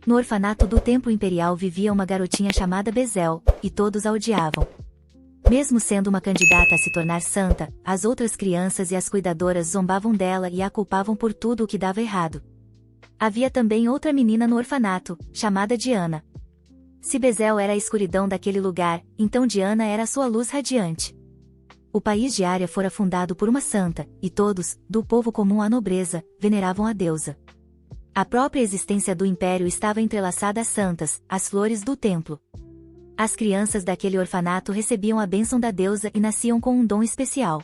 No orfanato do Templo Imperial vivia uma garotinha chamada Bezel, e todos a odiavam. Mesmo sendo uma candidata a se tornar santa, as outras crianças e as cuidadoras zombavam dela e a culpavam por tudo o que dava errado. Havia também outra menina no orfanato, chamada Diana. Se Bezel era a escuridão daquele lugar, então Diana era a sua luz radiante. O país de Ária fora fundado por uma santa, e todos, do povo comum à nobreza, veneravam a deusa. A própria existência do império estava entrelaçada às santas, às flores do templo. As crianças daquele orfanato recebiam a bênção da deusa e nasciam com um dom especial.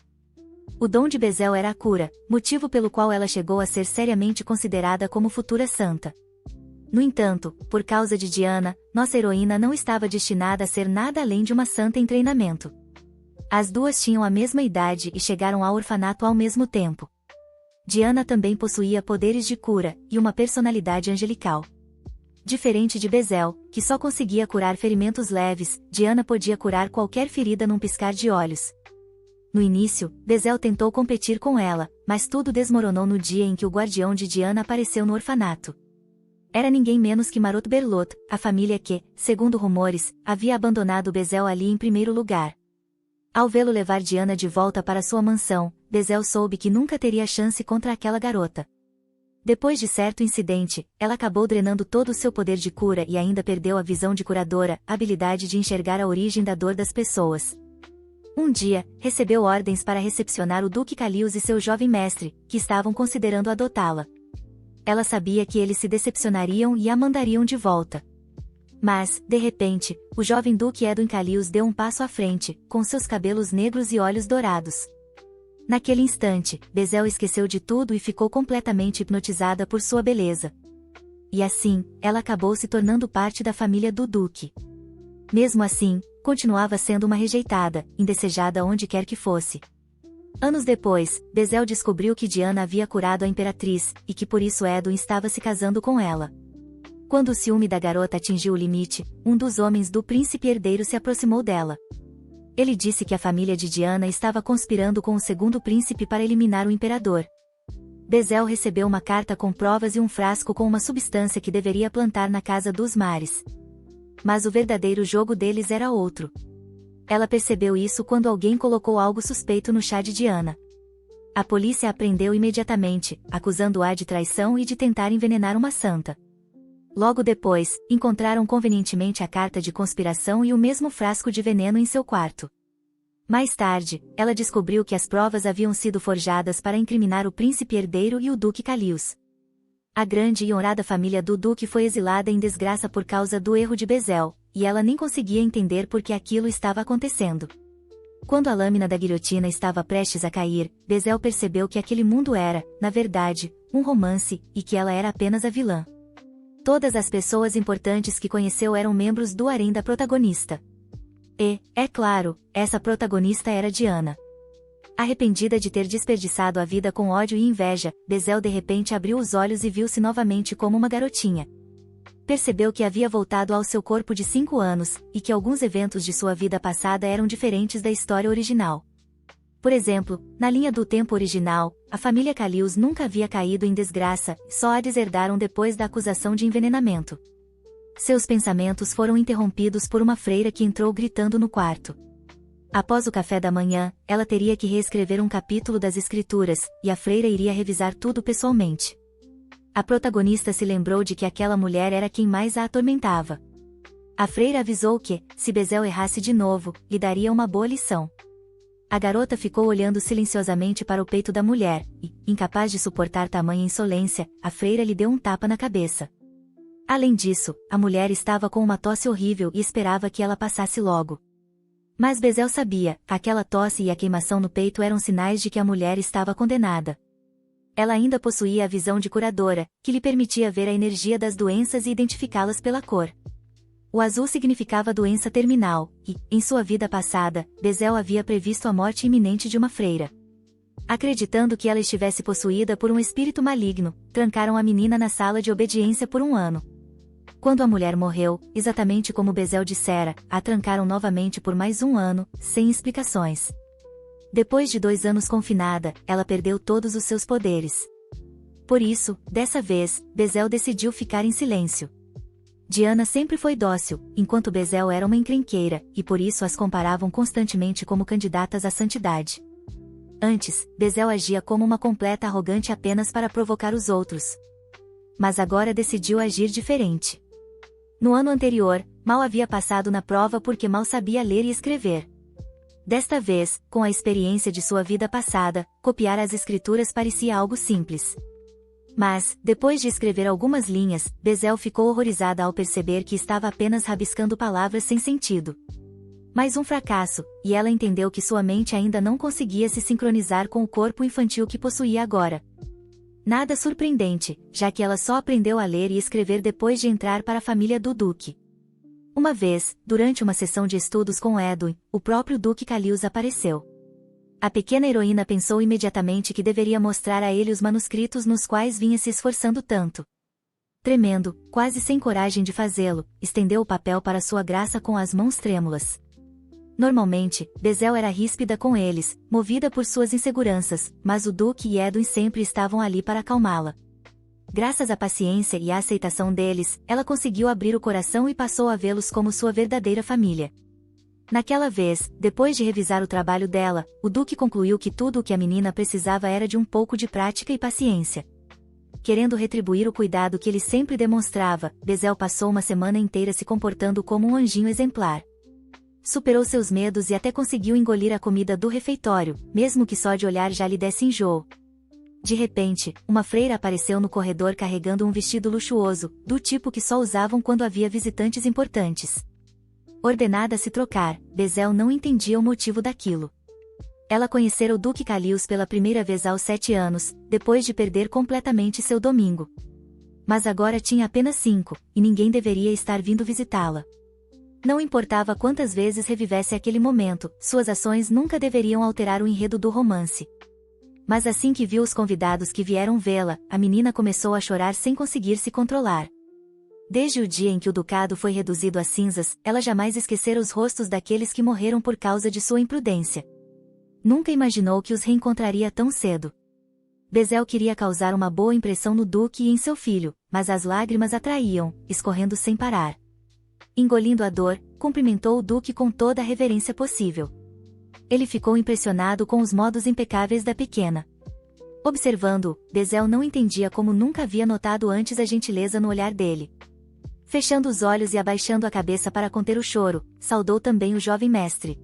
O dom de Bezel era a cura, motivo pelo qual ela chegou a ser seriamente considerada como futura santa. No entanto, por causa de Diana, nossa heroína não estava destinada a ser nada além de uma santa em treinamento. As duas tinham a mesma idade e chegaram ao orfanato ao mesmo tempo. Diana também possuía poderes de cura, e uma personalidade angelical. Diferente de Bezel, que só conseguia curar ferimentos leves, Diana podia curar qualquer ferida num piscar de olhos. No início, Bezel tentou competir com ela, mas tudo desmoronou no dia em que o guardião de Diana apareceu no orfanato. Era ninguém menos que Marot Berlot, a família que, segundo rumores, havia abandonado Bezel ali em primeiro lugar. Ao vê-lo levar Diana de volta para sua mansão, Bezel soube que nunca teria chance contra aquela garota. Depois de certo incidente, ela acabou drenando todo o seu poder de cura e ainda perdeu a visão de curadora, a habilidade de enxergar a origem da dor das pessoas. Um dia, recebeu ordens para recepcionar o Duque Calius e seu jovem mestre, que estavam considerando adotá-la. Ela sabia que eles se decepcionariam e a mandariam de volta. Mas, de repente, o jovem Duque Edwin Calius deu um passo à frente, com seus cabelos negros e olhos dourados. Naquele instante, Bezel esqueceu de tudo e ficou completamente hipnotizada por sua beleza. E assim, ela acabou se tornando parte da família do Duque. Mesmo assim, continuava sendo uma rejeitada, indesejada onde quer que fosse. Anos depois, Bezel descobriu que Diana havia curado a imperatriz, e que por isso Edwin estava se casando com ela. Quando o ciúme da garota atingiu o limite, um dos homens do príncipe herdeiro se aproximou dela. Ele disse que a família de Diana estava conspirando com o segundo príncipe para eliminar o imperador. Bezel recebeu uma carta com provas e um frasco com uma substância que deveria plantar na casa dos mares. Mas o verdadeiro jogo deles era outro. Ela percebeu isso quando alguém colocou algo suspeito no chá de Diana. A polícia a prendeu imediatamente, acusando-a de traição e de tentar envenenar uma santa. Logo depois, encontraram convenientemente a carta de conspiração e o mesmo frasco de veneno em seu quarto. Mais tarde, ela descobriu que as provas haviam sido forjadas para incriminar o príncipe herdeiro e o Duque Calius. A grande e honrada família do Duque foi exilada em desgraça por causa do erro de Bezel, e ela nem conseguia entender por que aquilo estava acontecendo. Quando a lâmina da guilhotina estava prestes a cair, Bezel percebeu que aquele mundo era, na verdade, um romance, e que ela era apenas a vilã. Todas as pessoas importantes que conheceu eram membros do harém da protagonista. E, é claro, essa protagonista era Diana. Arrependida de ter desperdiçado a vida com ódio e inveja, Bezel de repente abriu os olhos e viu-se novamente como uma garotinha. Percebeu que havia voltado ao seu corpo de 5 anos, e que alguns eventos de sua vida passada eram diferentes da história original. Por exemplo, na linha do tempo original, a família Calius nunca havia caído em desgraça, só a deserdaram depois da acusação de envenenamento. Seus pensamentos foram interrompidos por uma freira que entrou gritando no quarto. Após o café da manhã, ela teria que reescrever um capítulo das escrituras, e a freira iria revisar tudo pessoalmente. A protagonista se lembrou de que aquela mulher era quem mais a atormentava. A freira avisou que, se Bezel errasse de novo, lhe daria uma boa lição. A garota ficou olhando silenciosamente para o peito da mulher, e, incapaz de suportar tamanha insolência, a freira lhe deu um tapa na cabeça. Além disso, a mulher estava com uma tosse horrível e esperava que ela passasse logo. Mas Bezel sabia, aquela tosse e a queimação no peito eram sinais de que a mulher estava condenada. Ela ainda possuía a visão de curadora, que lhe permitia ver a energia das doenças e identificá-las pela cor. O azul significava doença terminal, e, em sua vida passada, Bezel havia previsto a morte iminente de uma freira. Acreditando que ela estivesse possuída por um espírito maligno, trancaram a menina na sala de obediência por 1 ano. Quando a mulher morreu, exatamente como Bezel dissera, a trancaram novamente por mais 1 ano, sem explicações. Depois de 2 anos confinada, ela perdeu todos os seus poderes. Por isso, dessa vez, Bezel decidiu ficar em silêncio. Diana sempre foi dócil, enquanto Bezel era uma encrenqueira, e por isso as comparavam constantemente como candidatas à santidade. Antes, Bezel agia como uma completa arrogante apenas para provocar os outros. Mas agora decidiu agir diferente. No ano anterior, mal havia passado na prova porque mal sabia ler e escrever. Desta vez, com a experiência de sua vida passada, copiar as escrituras parecia algo simples. Mas, depois de escrever algumas linhas, Bezel ficou horrorizada ao perceber que estava apenas rabiscando palavras sem sentido. Mais um fracasso, e ela entendeu que sua mente ainda não conseguia se sincronizar com o corpo infantil que possuía agora. Nada surpreendente, já que ela só aprendeu a ler e escrever depois de entrar para a família do Duque. Uma vez, durante uma sessão de estudos com Edwin, o próprio Duque Calius apareceu. A pequena heroína pensou imediatamente que deveria mostrar a ele os manuscritos nos quais vinha se esforçando tanto. Tremendo, quase sem coragem de fazê-lo, estendeu o papel para sua graça com as mãos trêmulas. Normalmente, Bezel era ríspida com eles, movida por suas inseguranças, mas o Duque e Edwin sempre estavam ali para acalmá-la. Graças à paciência e à aceitação deles, ela conseguiu abrir o coração e passou a vê-los como sua verdadeira família. Naquela vez, depois de revisar o trabalho dela, o Duque concluiu que tudo o que a menina precisava era de um pouco de prática e paciência. Querendo retribuir o cuidado que ele sempre demonstrava, Bezel passou uma semana inteira se comportando como um anjinho exemplar. Superou seus medos e até conseguiu engolir a comida do refeitório, mesmo que só de olhar já lhe desse enjoo. De repente, uma freira apareceu no corredor carregando um vestido luxuoso, do tipo que só usavam quando havia visitantes importantes. Ordenada a se trocar, Bezel não entendia o motivo daquilo. Ela conhecera o Duque Calius pela primeira vez aos 7 anos, depois de perder completamente seu domingo. Mas agora tinha apenas 5, e ninguém deveria estar vindo visitá-la. Não importava quantas vezes revivesse aquele momento, suas ações nunca deveriam alterar o enredo do romance. Mas assim que viu os convidados que vieram vê-la, a menina começou a chorar sem conseguir se controlar. Desde o dia em que o ducado foi reduzido a cinzas, ela jamais esquecera os rostos daqueles que morreram por causa de sua imprudência. Nunca imaginou que os reencontraria tão cedo. Bezel queria causar uma boa impressão no Duque e em seu filho, mas as lágrimas atraíam, escorrendo sem parar. Engolindo a dor, cumprimentou o Duque com toda a reverência possível. Ele ficou impressionado com os modos impecáveis da pequena. Observando-o, Bezel não entendia como nunca havia notado antes a gentileza no olhar dele. Fechando os olhos e abaixando a cabeça para conter o choro, saudou também o jovem mestre.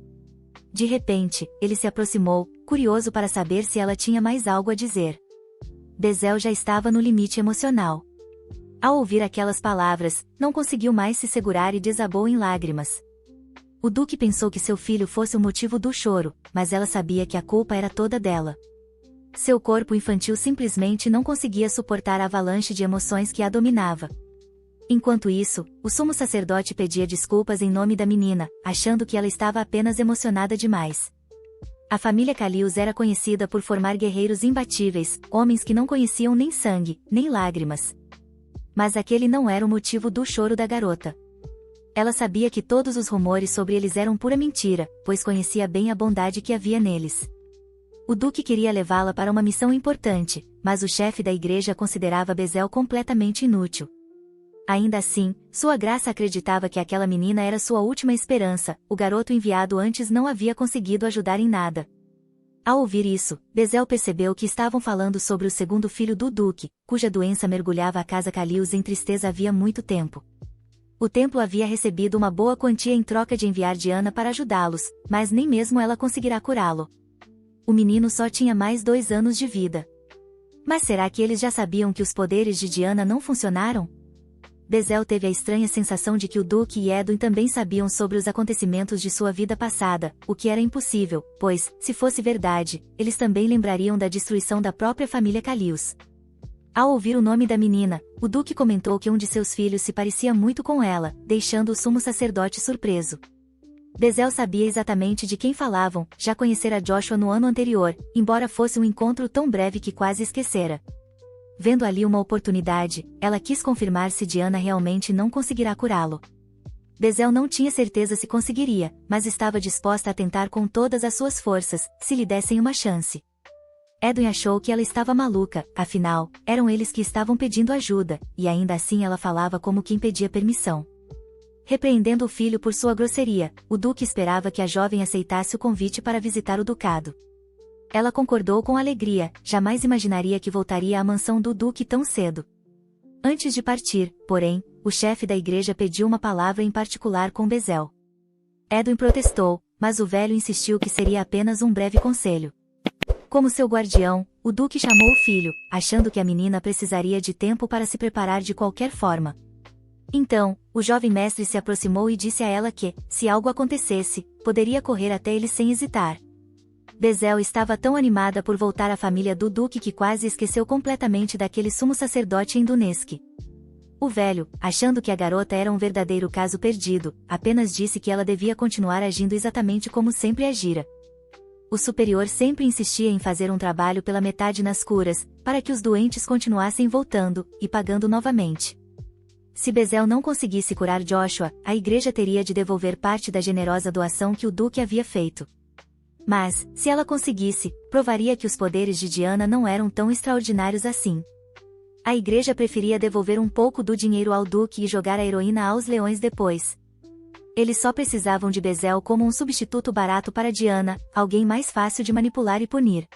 De repente, ele se aproximou, curioso para saber se ela tinha mais algo a dizer. Bezel já estava no limite emocional. Ao ouvir aquelas palavras, não conseguiu mais se segurar e desabou em lágrimas. O Duque pensou que seu filho fosse o motivo do choro, mas ela sabia que a culpa era toda dela. Seu corpo infantil simplesmente não conseguia suportar a avalanche de emoções que a dominava. Enquanto isso, o sumo sacerdote pedia desculpas em nome da menina, achando que ela estava apenas emocionada demais. A família Calius era conhecida por formar guerreiros imbatíveis, homens que não conheciam nem sangue, nem lágrimas. Mas aquele não era o motivo do choro da garota. Ela sabia que todos os rumores sobre eles eram pura mentira, pois conhecia bem a bondade que havia neles. O Duque queria levá-la para uma missão importante, mas o chefe da igreja considerava Bezel completamente inútil. Ainda assim, sua graça acreditava que aquela menina era sua última esperança, o garoto enviado antes não havia conseguido ajudar em nada. Ao ouvir isso, Bezel percebeu que estavam falando sobre o segundo filho do Duque, cuja doença mergulhava a casa Calius em tristeza havia muito tempo. O templo havia recebido uma boa quantia em troca de enviar Diana para ajudá-los, mas nem mesmo ela conseguirá curá-lo. O menino só tinha mais 2 anos de vida. Mas será que eles já sabiam que os poderes de Diana não funcionaram? Bezel teve a estranha sensação de que o Duque e Edwin também sabiam sobre os acontecimentos de sua vida passada, o que era impossível, pois, se fosse verdade, eles também lembrariam da destruição da própria família Calius. Ao ouvir o nome da menina, o Duque comentou que um de seus filhos se parecia muito com ela, deixando o sumo sacerdote surpreso. Bezel sabia exatamente de quem falavam, já conhecera Joshua no ano anterior, embora fosse um encontro tão breve que quase esquecera. Vendo ali uma oportunidade, ela quis confirmar se Diana realmente não conseguirá curá-lo. Bezel não tinha certeza se conseguiria, mas estava disposta a tentar com todas as suas forças, se lhe dessem uma chance. Edwin achou que ela estava maluca, afinal, eram eles que estavam pedindo ajuda, e ainda assim ela falava como quem pedia permissão. Repreendendo o filho por sua grosseria, o duque esperava que a jovem aceitasse o convite para visitar o ducado. Ela concordou com alegria, jamais imaginaria que voltaria à mansão do duque tão cedo. Antes de partir, porém, o chefe da igreja pediu uma palavra em particular com Bezel. Edwin protestou, mas o velho insistiu que seria apenas um breve conselho. Como seu guardião, o duque chamou o filho, achando que a menina precisaria de tempo para se preparar de qualquer forma. Então, o jovem mestre se aproximou e disse a ela que, se algo acontecesse, poderia correr até ele sem hesitar. Bezel estava tão animada por voltar à família do duque que quase esqueceu completamente daquele sumo sacerdote em Donetsk. O velho, achando que a garota era um verdadeiro caso perdido, apenas disse que ela devia continuar agindo exatamente como sempre agira. O superior sempre insistia em fazer um trabalho pela metade nas curas, para que os doentes continuassem voltando, e pagando novamente. Se Bezel não conseguisse curar Joshua, a igreja teria de devolver parte da generosa doação que o duque havia feito. Mas, se ela conseguisse, provaria que os poderes de Diana não eram tão extraordinários assim. A igreja preferia devolver um pouco do dinheiro ao duque e jogar a heroína aos leões depois. Eles só precisavam de Bezel como um substituto barato para Diana, alguém mais fácil de manipular e punir.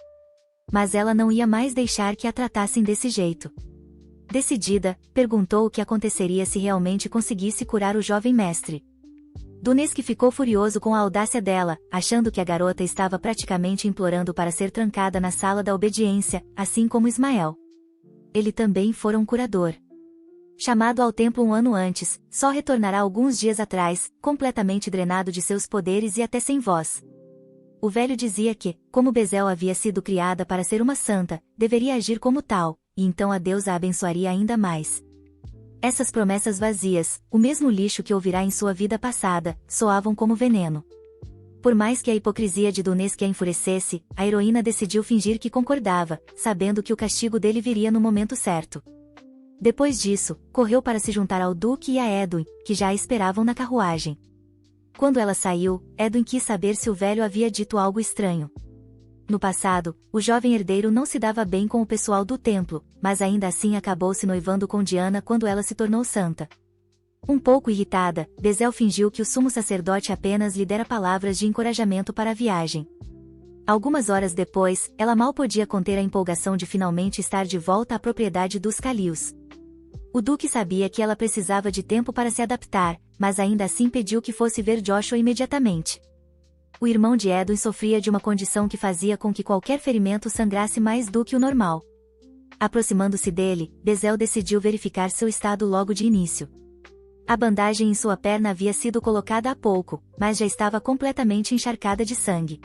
Mas ela não ia mais deixar que a tratassem desse jeito. Decidida, perguntou o que aconteceria se realmente conseguisse curar o jovem mestre. Donetsk ficou furioso com a audácia dela, achando que a garota estava praticamente implorando para ser trancada na sala da obediência, assim como Ismael. Ele também fora um curador. Chamado ao templo um ano antes, só retornará alguns dias atrás, completamente drenado de seus poderes e até sem voz. O velho dizia que, como Bezel havia sido criada para ser uma santa, deveria agir como tal, e então a deusa a abençoaria ainda mais. Essas promessas vazias, o mesmo lixo que ouvirá em sua vida passada, soavam como veneno. Por mais que a hipocrisia de Donetsk a enfurecesse, a heroína decidiu fingir que concordava, sabendo que o castigo dele viria no momento certo. Depois disso, correu para se juntar ao duque e a Edwin, que já a esperavam na carruagem. Quando ela saiu, Edwin quis saber se o velho havia dito algo estranho. No passado, o jovem herdeiro não se dava bem com o pessoal do templo, mas ainda assim acabou se noivando com Diana quando ela se tornou santa. Um pouco irritada, Bezel fingiu que o sumo sacerdote apenas lhe dera palavras de encorajamento para a viagem. Algumas horas depois, ela mal podia conter a empolgação de finalmente estar de volta à propriedade dos Calios. O duque sabia que ela precisava de tempo para se adaptar, mas ainda assim pediu que fosse ver Joshua imediatamente. O irmão de Edwin sofria de uma condição que fazia com que qualquer ferimento sangrasse mais do que o normal. Aproximando-se dele, Bezel decidiu verificar seu estado logo de início. A bandagem em sua perna havia sido colocada há pouco, mas já estava completamente encharcada de sangue.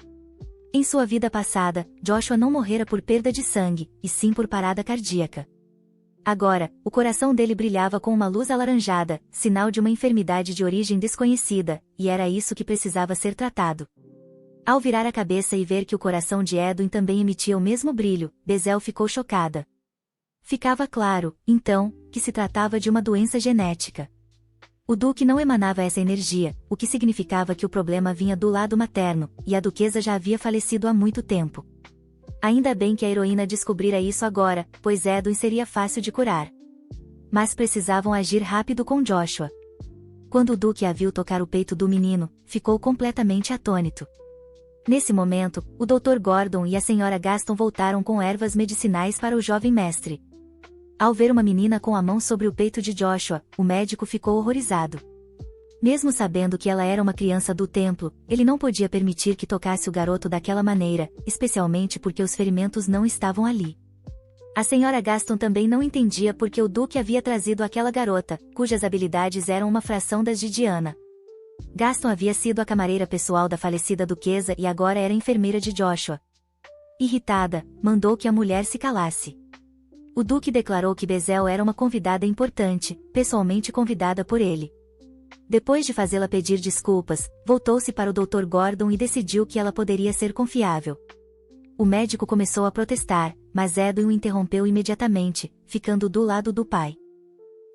Em sua vida passada, Joshua não morrera por perda de sangue, e sim por parada cardíaca. Agora, o coração dele brilhava com uma luz alaranjada, sinal de uma enfermidade de origem desconhecida, e era isso que precisava ser tratado. Ao virar a cabeça e ver que o coração de Edwin também emitia o mesmo brilho, Bezel ficou chocada. Ficava claro, então, que se tratava de uma doença genética. O duque não emanava essa energia, o que significava que o problema vinha do lado materno, e a duquesa já havia falecido há muito tempo. Ainda bem que a heroína descobrira isso agora, pois Edwin seria fácil de curar. Mas precisavam agir rápido com Joshua. Quando o duque a viu tocar o peito do menino, ficou completamente atônito. Nesse momento, o Dr. Gordon e a Sra. Gaston voltaram com ervas medicinais para o jovem mestre. Ao ver uma menina com a mão sobre o peito de Joshua, o médico ficou horrorizado. Mesmo sabendo que ela era uma criança do templo, ele não podia permitir que tocasse o garoto daquela maneira, especialmente porque os ferimentos não estavam ali. A Sra. Gaston também não entendia por que o duque havia trazido aquela garota, cujas habilidades eram uma fração das de Diana. Gaston havia sido a camareira pessoal da falecida duquesa e agora era enfermeira de Joshua. Irritada, mandou que a mulher se calasse. O duque declarou que Bezel era uma convidada importante, pessoalmente convidada por ele. Depois de fazê-la pedir desculpas, voltou-se para o Dr. Gordon e decidiu que ela poderia ser confiável. O médico começou a protestar, mas Edwin o interrompeu imediatamente, ficando do lado do pai.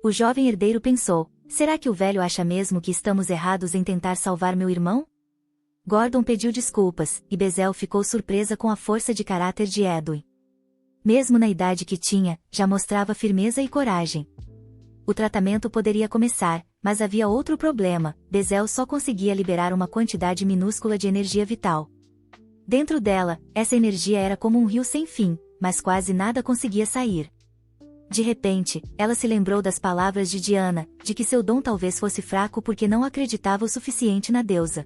O jovem herdeiro pensou, será que o velho acha mesmo que estamos errados em tentar salvar meu irmão? Gordon pediu desculpas, e Bezel ficou surpresa com a força de caráter de Edwin. Mesmo na idade que tinha, já mostrava firmeza e coragem. O tratamento poderia começar, mas havia outro problema: Bezel só conseguia liberar uma quantidade minúscula de energia vital. Dentro dela, essa energia era como um rio sem fim, mas quase nada conseguia sair. De repente, ela se lembrou das palavras de Diana, de que seu dom talvez fosse fraco porque não acreditava o suficiente na deusa.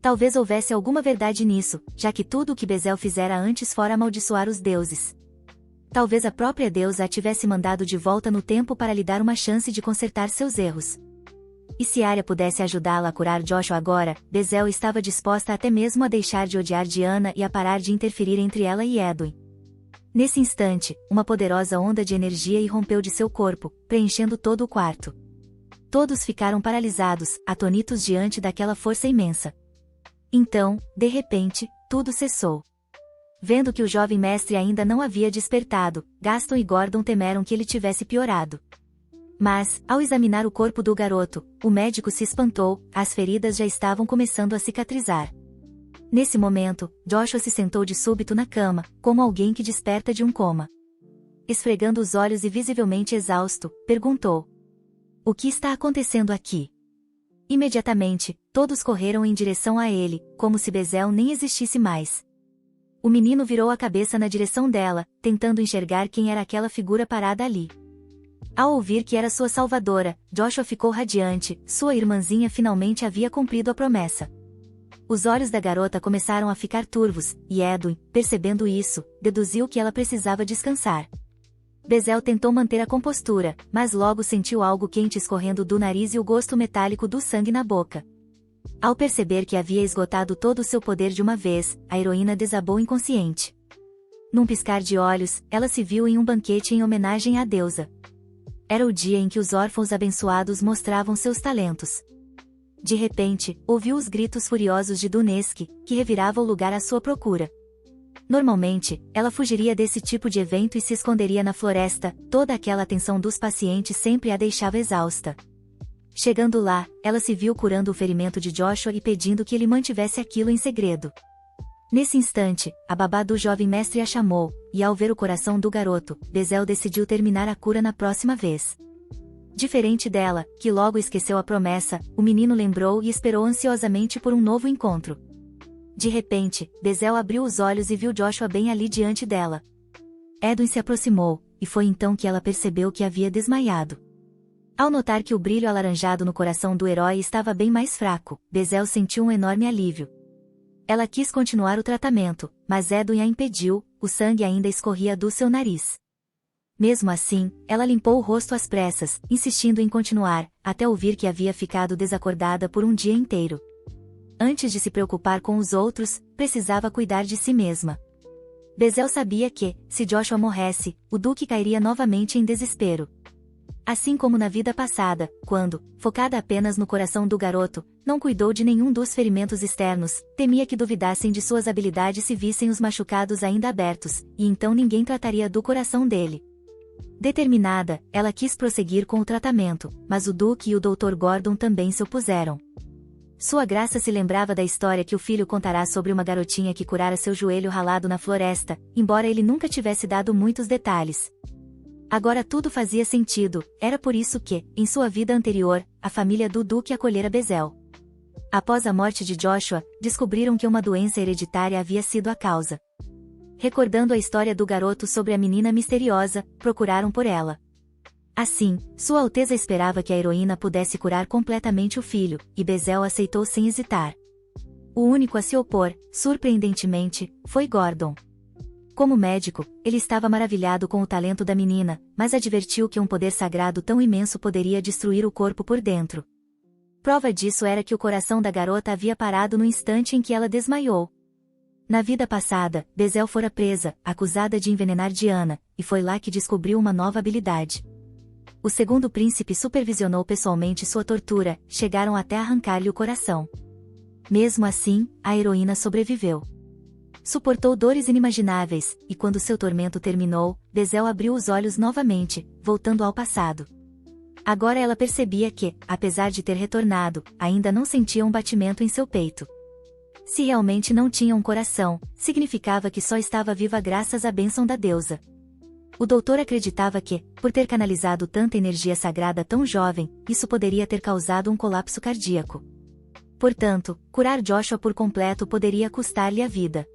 Talvez houvesse alguma verdade nisso, já que tudo o que Bezel fizera antes fora amaldiçoar os deuses. Talvez a própria deusa a tivesse mandado de volta no tempo para lhe dar uma chance de consertar seus erros. E se Arya pudesse ajudá-la a curar Joshua agora, Bezel estava disposta até mesmo a deixar de odiar Diana e a parar de interferir entre ela e Edwin. Nesse instante, uma poderosa onda de energia irrompeu de seu corpo, preenchendo todo o quarto. Todos ficaram paralisados, atônitos diante daquela força imensa. Então, de repente, tudo cessou. Vendo que o jovem mestre ainda não havia despertado, Gaston e Gordon temeram que ele tivesse piorado. Mas, ao examinar o corpo do garoto, o médico se espantou: as feridas já estavam começando a cicatrizar. Nesse momento, Joshua se sentou de súbito na cama, como alguém que desperta de um coma. Esfregando os olhos e visivelmente exausto, perguntou: "O que está acontecendo aqui?" Imediatamente, todos correram em direção a ele, como se Bezel nem existisse mais. O menino virou a cabeça na direção dela, tentando enxergar quem era aquela figura parada ali. Ao ouvir que era sua salvadora, Joshua ficou radiante: sua irmãzinha finalmente havia cumprido a promessa. Os olhos da garota começaram a ficar turvos, e Edwin, percebendo isso, deduziu que ela precisava descansar. Bezel tentou manter a compostura, mas logo sentiu algo quente escorrendo do nariz e o gosto metálico do sangue na boca. Ao perceber que havia esgotado todo o seu poder de uma vez, a heroína desabou inconsciente. Num piscar de olhos, ela se viu em um banquete em homenagem à deusa. Era o dia em que os órfãos abençoados mostravam seus talentos. De repente, ouviu os gritos furiosos de Duneski, que revirava o lugar à sua procura. Normalmente, ela fugiria desse tipo de evento e se esconderia na floresta. Toda aquela atenção dos pacientes sempre a deixava exausta. Chegando lá, ela se viu curando o ferimento de Joshua e pedindo que ele mantivesse aquilo em segredo. Nesse instante, a babá do jovem mestre a chamou, e ao ver o coração do garoto, Bezel decidiu terminar a cura na próxima vez. Diferente dela, que logo esqueceu a promessa, o menino lembrou e esperou ansiosamente por um novo encontro. De repente, Bezel abriu os olhos e viu Joshua bem ali diante dela. Edwin se aproximou, e foi então que ela percebeu que havia desmaiado. Ao notar que o brilho alaranjado no coração do herói estava bem mais fraco, Bezel sentiu um enorme alívio. Ela quis continuar o tratamento, mas Edwin a impediu: o sangue ainda escorria do seu nariz. Mesmo assim, ela limpou o rosto às pressas, insistindo em continuar, até ouvir que havia ficado desacordada por um dia inteiro. Antes de se preocupar com os outros, precisava cuidar de si mesma. Bezel sabia que, se Joshua morresse, o Duque cairia novamente em desespero. Assim como na vida passada, quando, focada apenas no coração do garoto, não cuidou de nenhum dos ferimentos externos, temia que duvidassem de suas habilidades se vissem os machucados ainda abertos, e então ninguém trataria do coração dele. Determinada, ela quis prosseguir com o tratamento, mas o Duque e o Dr. Gordon também se opuseram. Sua graça se lembrava da história que o filho contará sobre uma garotinha que curara seu joelho ralado na floresta, embora ele nunca tivesse dado muitos detalhes. Agora tudo fazia sentido: era por isso que, em sua vida anterior, a família do Duque acolhera Bezel. Após a morte de Joshua, descobriram que uma doença hereditária havia sido a causa. Recordando a história do garoto sobre a menina misteriosa, procuraram por ela. Assim, Sua Alteza esperava que a heroína pudesse curar completamente o filho, e Bezel aceitou sem hesitar. O único a se opor, surpreendentemente, foi Gordon. Como médico, ele estava maravilhado com o talento da menina, mas advertiu que um poder sagrado tão imenso poderia destruir o corpo por dentro. Prova disso era que o coração da garota havia parado no instante em que ela desmaiou. Na vida passada, Bezel fora presa, acusada de envenenar Diana, e foi lá que descobriu uma nova habilidade. O segundo príncipe supervisionou pessoalmente sua tortura, chegaram até arrancar-lhe o coração. Mesmo assim, a heroína sobreviveu. Suportou dores inimagináveis, e quando seu tormento terminou, Bezel abriu os olhos novamente, voltando ao passado. Agora ela percebia que, apesar de ter retornado, ainda não sentia um batimento em seu peito. Se realmente não tinha um coração, significava que só estava viva graças à bênção da deusa. O doutor acreditava que, por ter canalizado tanta energia sagrada tão jovem, isso poderia ter causado um colapso cardíaco. Portanto, curar Joshua por completo poderia custar-lhe a vida.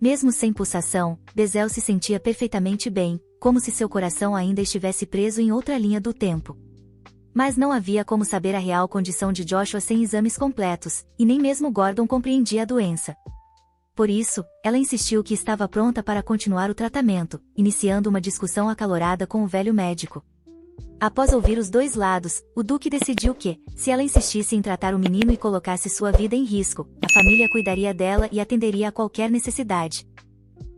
Mesmo sem pulsação, Bezel se sentia perfeitamente bem, como se seu coração ainda estivesse preso em outra linha do tempo. Mas não havia como saber a real condição de Joshua sem exames completos, e nem mesmo Gordon compreendia a doença. Por isso, ela insistiu que estava pronta para continuar o tratamento, iniciando uma discussão acalorada com o velho médico. Após ouvir os dois lados, o Duque decidiu que, se ela insistisse em tratar o menino e colocasse sua vida em risco, a família cuidaria dela e atenderia a qualquer necessidade.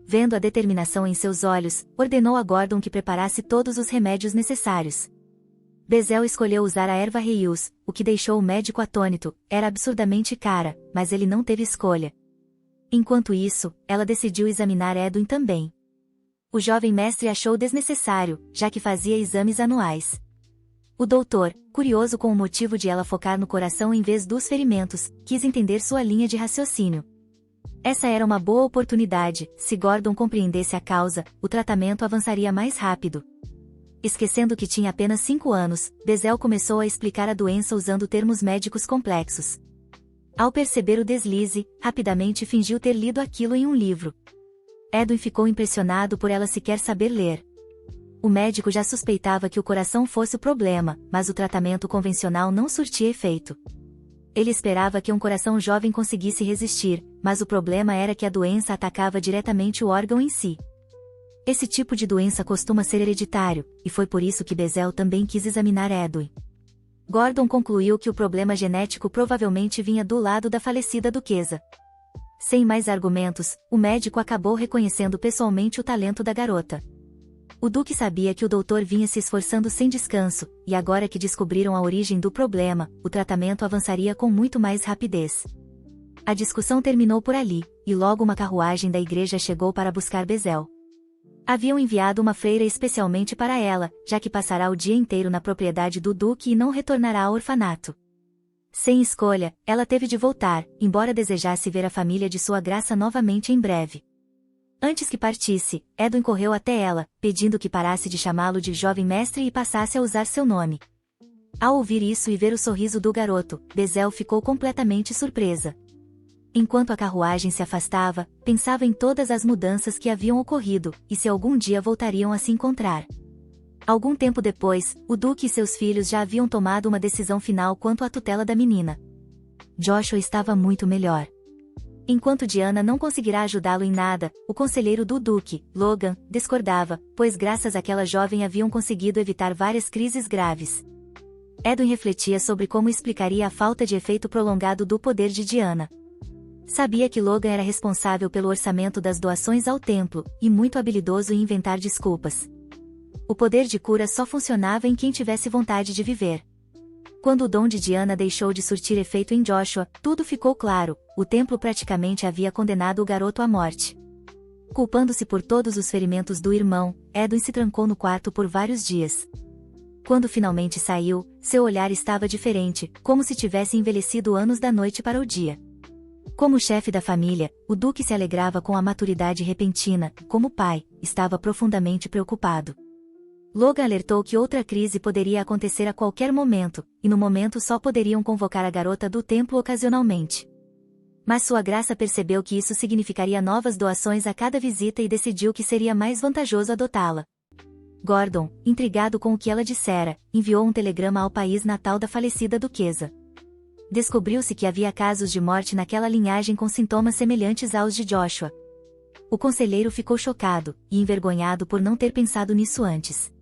Vendo a determinação em seus olhos, ordenou a Gordon que preparasse todos os remédios necessários. Bezel escolheu usar a erva Reius, o que deixou o médico atônito. Era absurdamente cara, mas ele não teve escolha. Enquanto isso, ela decidiu examinar Edwin também. O jovem mestre achou desnecessário, já que fazia exames anuais. O doutor, curioso com o motivo de ela focar no coração em vez dos ferimentos, quis entender sua linha de raciocínio. Essa era uma boa oportunidade. Se Gordon compreendesse a causa, o tratamento avançaria mais rápido. Esquecendo que tinha apenas 5 anos, Bezel começou a explicar a doença usando termos médicos complexos. Ao perceber o deslize, rapidamente fingiu ter lido aquilo em um livro. Edwin ficou impressionado por ela sequer saber ler. O médico já suspeitava que o coração fosse o problema, mas o tratamento convencional não surtia efeito. Ele esperava que um coração jovem conseguisse resistir, mas o problema era que a doença atacava diretamente o órgão em si. Esse tipo de doença costuma ser hereditário, e foi por isso que Bezel também quis examinar Edwin. Gordon concluiu que o problema genético provavelmente vinha do lado da falecida duquesa. Sem mais argumentos, o médico acabou reconhecendo pessoalmente o talento da garota. O duque sabia que o doutor vinha se esforçando sem descanso, e agora que descobriram a origem do problema, o tratamento avançaria com muito mais rapidez. A discussão terminou por ali, e logo uma carruagem da igreja chegou para buscar Bezel. Haviam enviado uma freira especialmente para ela, já que passará o dia inteiro na propriedade do duque e não retornará ao orfanato. Sem escolha, ela teve de voltar, embora desejasse ver a família de sua graça novamente em breve. Antes que partisse, Edwin correu até ela, pedindo que parasse de chamá-lo de jovem mestre e passasse a usar seu nome. Ao ouvir isso e ver o sorriso do garoto, Bezel ficou completamente surpresa. Enquanto a carruagem se afastava, pensava em todas as mudanças que haviam ocorrido, e se algum dia voltariam a se encontrar. Algum tempo depois, o duque e seus filhos já haviam tomado uma decisão final quanto à tutela da menina. Joshua estava muito melhor. Enquanto Diana não conseguirá ajudá-lo em nada, o conselheiro do duque, Logan, discordava, pois graças àquela jovem haviam conseguido evitar várias crises graves. Edwin refletia sobre como explicaria a falta de efeito prolongado do poder de Diana. Sabia que Logan era responsável pelo orçamento das doações ao templo, e muito habilidoso em inventar desculpas. O poder de cura só funcionava em quem tivesse vontade de viver. Quando o dom de Diana deixou de surtir efeito em Joshua, tudo ficou claro. O templo praticamente havia condenado o garoto à morte. Culpando-se por todos os ferimentos do irmão, Edwin se trancou no quarto por vários dias. Quando finalmente saiu, seu olhar estava diferente, como se tivesse envelhecido anos da noite para o dia. Como chefe da família, o duque se alegrava com a maturidade repentina. Como pai, estava profundamente preocupado. Logan alertou que outra crise poderia acontecer a qualquer momento, e no momento só poderiam convocar a garota do templo ocasionalmente. Mas sua graça percebeu que isso significaria novas doações a cada visita e decidiu que seria mais vantajoso adotá-la. Gordon, intrigado com o que ela dissera, enviou um telegrama ao país natal da falecida duquesa. Descobriu-se que havia casos de morte naquela linhagem com sintomas semelhantes aos de Joshua. O conselheiro ficou chocado, e envergonhado por não ter pensado nisso antes.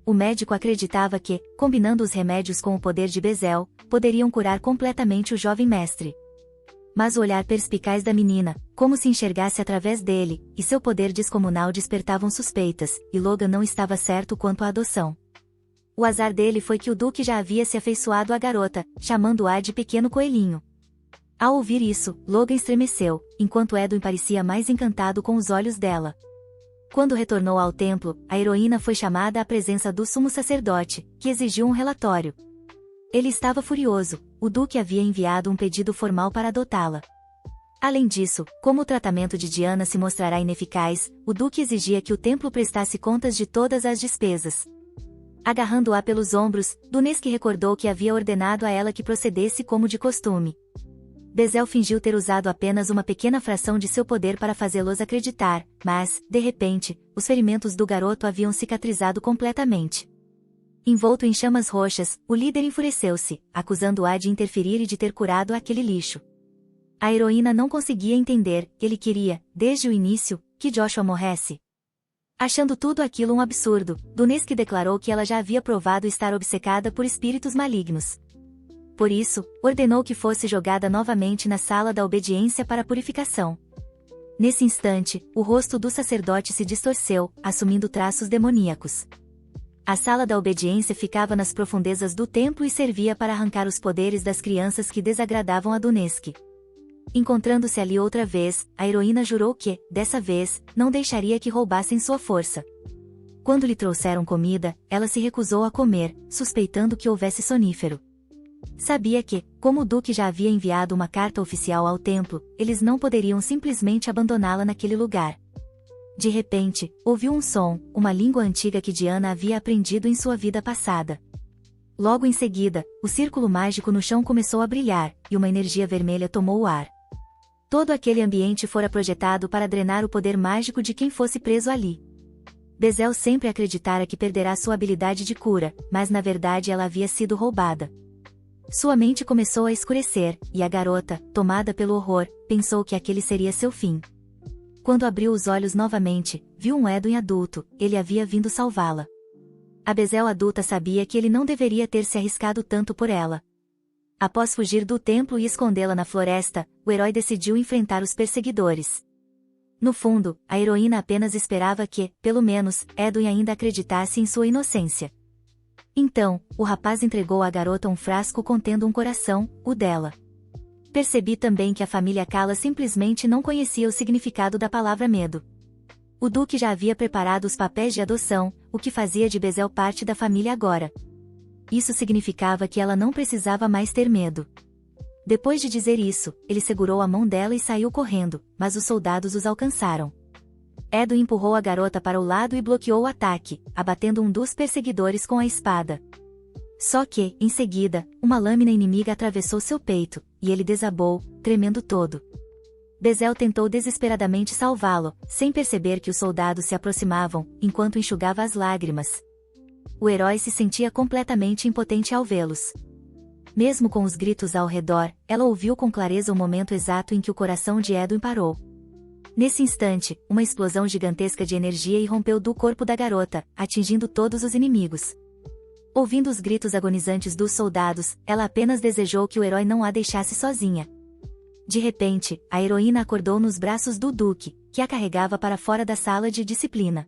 O médico acreditava que, combinando os remédios com o poder de Bezel, poderiam curar completamente o jovem mestre. Mas o olhar perspicaz da menina, como se enxergasse através dele, e seu poder descomunal despertavam suspeitas, e Logan não estava certo quanto à adoção. O azar dele foi que o duque já havia se afeiçoado à garota, chamando-a de pequeno coelhinho. Ao ouvir isso, Logan estremeceu, enquanto Edwin parecia mais encantado com os olhos dela. Quando retornou ao templo, a heroína foi chamada à presença do sumo sacerdote, que exigiu um relatório. Ele estava furioso. O duque havia enviado um pedido formal para adotá-la. Além disso, como o tratamento de Diana se mostrará ineficaz, o duque exigia que o templo prestasse contas de todas as despesas. Agarrando-a pelos ombros, Dunezk recordou que havia ordenado a ela que procedesse como de costume. Bezel fingiu ter usado apenas uma pequena fração de seu poder para fazê-los acreditar, mas, de repente, os ferimentos do garoto haviam cicatrizado completamente. Envolto em chamas roxas, o líder enfureceu-se, acusando-a de interferir e de ter curado aquele lixo. A heroína não conseguia entender, ele queria, desde o início, que Joshua morresse. Achando tudo aquilo um absurdo, Dunezk declarou que ela já havia provado estar obcecada por espíritos malignos. Por isso, ordenou que fosse jogada novamente na sala da obediência para purificação. Nesse instante, o rosto do sacerdote se distorceu, assumindo traços demoníacos. A sala da obediência ficava nas profundezas do templo e servia para arrancar os poderes das crianças que desagradavam a Dunezk. Encontrando-se ali outra vez, a heroína jurou que, dessa vez, não deixaria que roubassem sua força. Quando lhe trouxeram comida, ela se recusou a comer, suspeitando que houvesse sonífero. Sabia que, como o duque já havia enviado uma carta oficial ao templo, eles não poderiam simplesmente abandoná-la naquele lugar. De repente, ouviu um som, uma língua antiga que Diana havia aprendido em sua vida passada. Logo em seguida, o círculo mágico no chão começou a brilhar, e uma energia vermelha tomou o ar. Todo aquele ambiente fora projetado para drenar o poder mágico de quem fosse preso ali. Bezel sempre acreditara que perderá sua habilidade de cura, mas na verdade ela havia sido roubada. Sua mente começou a escurecer, e a garota, tomada pelo horror, pensou que aquele seria seu fim. Quando abriu os olhos novamente, viu um Edwin adulto, ele havia vindo salvá-la. A Bezel adulta sabia que ele não deveria ter se arriscado tanto por ela. Após fugir do templo e escondê-la na floresta, o herói decidiu enfrentar os perseguidores. No fundo, a heroína apenas esperava que, pelo menos, Edwin ainda acreditasse em sua inocência. Então, o rapaz entregou à garota um frasco contendo um coração, o dela. Percebi também que a família Kala simplesmente não conhecia o significado da palavra medo. O duque já havia preparado os papéis de adoção, o que fazia de Bezel parte da família agora. Isso significava que ela não precisava mais ter medo. Depois de dizer isso, ele segurou a mão dela e saiu correndo, mas os soldados os alcançaram. Edwin empurrou a garota para o lado e bloqueou o ataque, abatendo um dos perseguidores com a espada. Só que, em seguida, uma lâmina inimiga atravessou seu peito, e ele desabou, tremendo todo. Bezel tentou desesperadamente salvá-lo, sem perceber que os soldados se aproximavam, enquanto enxugava as lágrimas. O herói se sentia completamente impotente ao vê-los. Mesmo com os gritos ao redor, ela ouviu com clareza o momento exato em que o coração de Edwin parou. Nesse instante, uma explosão gigantesca de energia irrompeu do corpo da garota, atingindo todos os inimigos. Ouvindo os gritos agonizantes dos soldados, ela apenas desejou que o herói não a deixasse sozinha. De repente, a heroína acordou nos braços do duque, que a carregava para fora da sala de disciplina.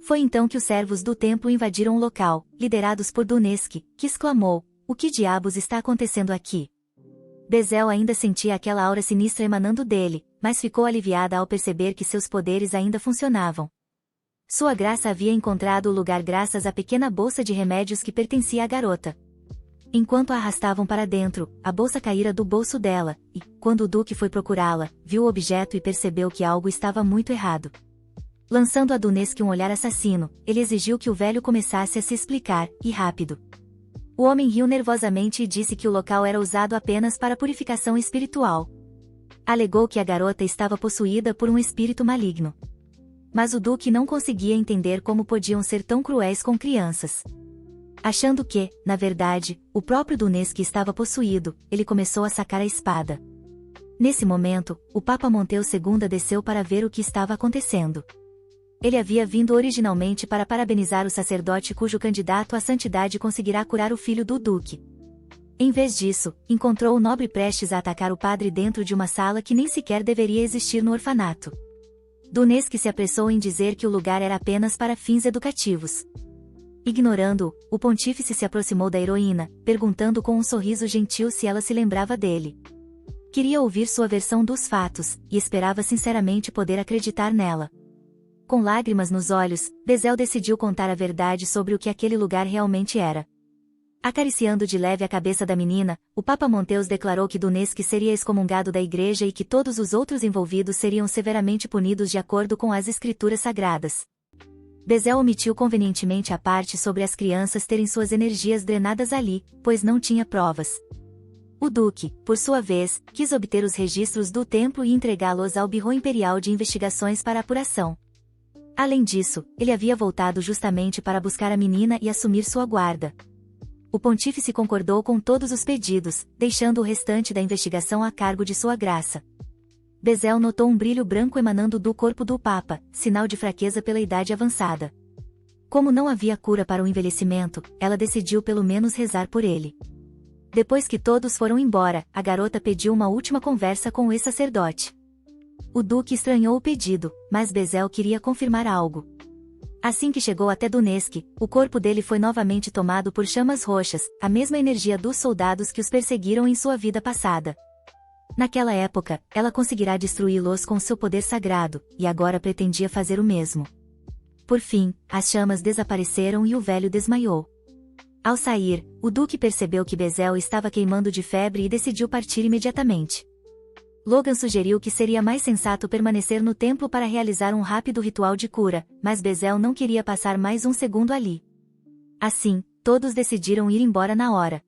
Foi então que os servos do templo invadiram o local, liderados por Dunezk, que exclamou: "O que diabos está acontecendo aqui?" Bezel ainda sentia aquela aura sinistra emanando dele, mas ficou aliviada ao perceber que seus poderes ainda funcionavam. Sua graça havia encontrado o lugar graças à pequena bolsa de remédios que pertencia à garota. Enquanto a arrastavam para dentro, a bolsa caíra do bolso dela, e, quando o duque foi procurá-la, viu o objeto e percebeu que algo estava muito errado. Lançando a Dunezk um olhar assassino, ele exigiu que o velho começasse a se explicar, e rápido. O homem riu nervosamente e disse que o local era usado apenas para purificação espiritual. Alegou que a garota estava possuída por um espírito maligno. Mas o duque não conseguia entender como podiam ser tão cruéis com crianças. Achando que, na verdade, o próprio Dunezk estava possuído, ele começou a sacar a espada. Nesse momento, o Papa Monteu II desceu para ver o que estava acontecendo. Ele havia vindo originalmente para parabenizar o sacerdote cujo candidato à santidade conseguirá curar o filho do duque. Em vez disso, encontrou o nobre prestes a atacar o padre dentro de uma sala que nem sequer deveria existir no orfanato. Dunezk se apressou em dizer que o lugar era apenas para fins educativos. Ignorando-o, o pontífice se aproximou da heroína, perguntando com um sorriso gentil se ela se lembrava dele. Queria ouvir sua versão dos fatos, e esperava sinceramente poder acreditar nela. Com lágrimas nos olhos, Bezel decidiu contar a verdade sobre o que aquele lugar realmente era. Acariciando de leve a cabeça da menina, o Papa Monteus declarou que Dunesque seria excomungado da igreja e que todos os outros envolvidos seriam severamente punidos de acordo com as escrituras sagradas. Bezel omitiu convenientemente a parte sobre as crianças terem suas energias drenadas ali, pois não tinha provas. O duque, por sua vez, quis obter os registros do templo e entregá-los ao Bureau Imperial de Investigações para apuração. Além disso, ele havia voltado justamente para buscar a menina e assumir sua guarda. O pontífice concordou com todos os pedidos, deixando o restante da investigação a cargo de sua graça. Bezel notou um brilho branco emanando do corpo do Papa, sinal de fraqueza pela idade avançada. Como não havia cura para o envelhecimento, ela decidiu pelo menos rezar por ele. Depois que todos foram embora, a garota pediu uma última conversa com o ex-sacerdote. O duque estranhou o pedido, mas Bezel queria confirmar algo. Assim que chegou até Dunesque, o corpo dele foi novamente tomado por chamas roxas, a mesma energia dos soldados que os perseguiram em sua vida passada. Naquela época, ela conseguirá destruí-los com seu poder sagrado, e agora pretendia fazer o mesmo. Por fim, as chamas desapareceram e o velho desmaiou. Ao sair, o duque percebeu que Bezel estava queimando de febre e decidiu partir imediatamente. Logan sugeriu que seria mais sensato permanecer no templo para realizar um rápido ritual de cura, mas Bezel não queria passar mais um segundo ali. Assim, todos decidiram ir embora na hora.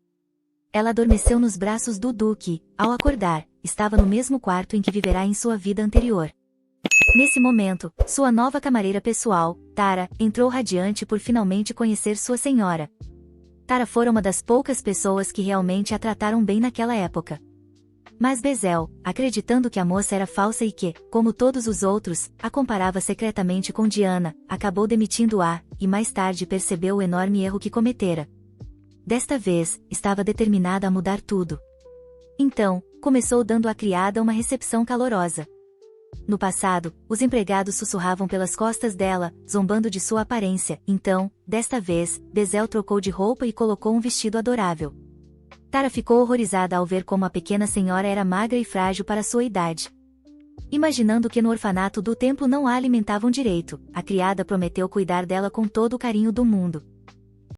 Ela adormeceu nos braços do duque, e, ao acordar, estava no mesmo quarto em que viverá em sua vida anterior. Nesse momento, sua nova camareira pessoal, Tara, entrou radiante por finalmente conhecer sua senhora. Tara fora uma das poucas pessoas que realmente a trataram bem naquela época. Mas Bezel, acreditando que a moça era falsa e que, como todos os outros, a comparava secretamente com Diana, acabou demitindo-a, e mais tarde percebeu o enorme erro que cometera. Desta vez, estava determinada a mudar tudo. Então, começou dando à criada uma recepção calorosa. No passado, os empregados sussurravam pelas costas dela, zombando de sua aparência. Então, desta vez, Bezel trocou de roupa e colocou um vestido adorável. Tara ficou horrorizada ao ver como a pequena senhora era magra e frágil para sua idade. Imaginando que no orfanato do templo não a alimentavam direito, a criada prometeu cuidar dela com todo o carinho do mundo.